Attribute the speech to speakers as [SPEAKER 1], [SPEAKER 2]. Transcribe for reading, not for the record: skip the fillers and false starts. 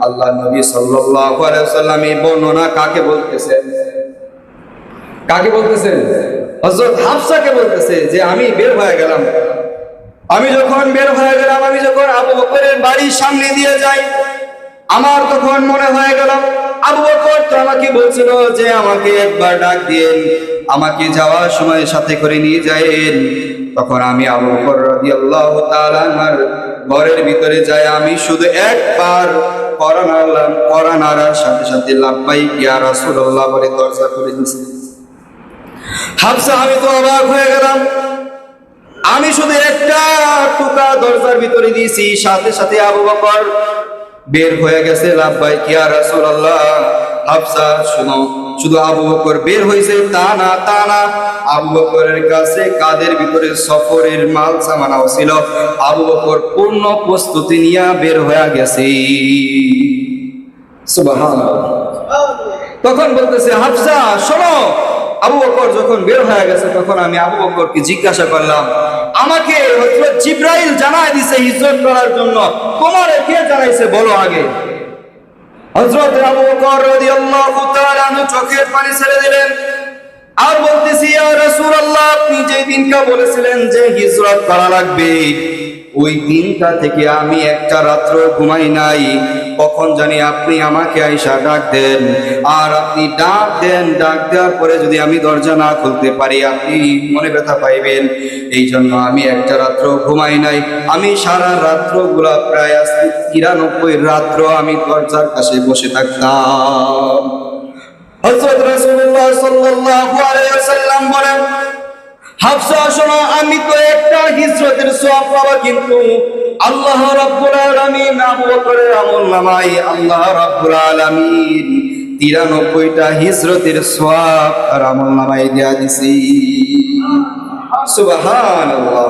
[SPEAKER 1] আল্লাহ নবী সাল্লাল্লাহু আলাইহি ওয়াসাল্লাম এই বর্ণনা কাকে বলতেছেন? কাকে বলতেছেন? হযরত হাফসাকে বলতেছে যে আমি বের হয়ে গেলাম। আমি যখন বের হয়ে গেলাম, আমি যখন আবু বকরের বাড়ির সামনে দিয়ে যাই, আমার তখন মনে হয়ে গেল আবু বকর তো আমাকে বলছিল যে আমাকে একবার ডাক দিয়েন, আমাকে যাওয়ার সময় সাথে করে নিয়ে যায়েন। তখন আমি আবু বকর রাদিয়াল্লাহু তাআলা আনহুর ঘরের ভিতরে যাই, আমি শুধু একবার করা নাড়ার সাথে সাথে লাব্বাইক ইয়া রাসূলুল্লাহ বলে দরজা খুলে দিয়েছি। হাফসা আমি তো অবাক হয়ে গেলাম, আমি শুধু একটা টুকা দরজার ভিতরে দিয়েছি, সাথে সাথে আবু বকর বের হয়ে গেছে লাব্বাইক ইয়া রাসূলুল্লাহ। হাফসা শুধু আবু বকর বের হয়েছে তা না, আবু বকরের কাছে কাদের ভিতরে সফরের মাল সামানাও ছিল। আবু বকর পূর্ণ প্রস্তুতি নিয়ে বের হয়ে গেছে। সুবহানাল্লাহ। তখন বলতেছে হাফসা শোনো, আবু বকর যখন বের হয়ে গেছে তখন আমি আবু বকরকে জিজ্ঞাসা করলাম, আমাকে হযরত জিবরাইল জানায় দিয়েছে হিজরত করার জন্য, তোমারে কে জানাইছে বলো আগে। হযরত আবু বকর রাদিয়াল্লাহু তাআলা আনহু চোখের পানি ছেড়ে দিলেন আর বলতেছি, ইয়া রাসূলুল্লাহ, আপনি যে দিনটা বলেছিলেন যে হিজরত করা লাগবে, ওই দিনটা থেকে আমি একটা রাত্র ঘুমাই নাই। কখন জানি আপনি আমাকে আইসা ডাক দেন, আর আপনি ডাক দেওয়ার পরে যদি আমি দরজা না খুলতে পারি আপনি মনে ব্যথা পাইবেন। এই জন্য আমি একটা রাত্র ঘুমাই নাই। আমি সারা রাত্রগুলা প্রায় 93 রাত্র আমি দরজার কাছে বসে থাকতাম। হযরত রাসূলুল্লাহ সাল্লাল্লাহু আলাইহি ওয়াসাল্লাম বলেন, হাফসা শোনো, আমি তো একটা হিজরতের সওয়াব পাবো, কিন্তু আল্লাহ রাব্বুল আলামিন আবু বকরের আমলনামায় আল্লাহ রাব্বুল আলামিন 93টা হিজরতের সওয়াব আর আমলনামায় দেয়া দিয়েছে। সুবহানাল্লাহ।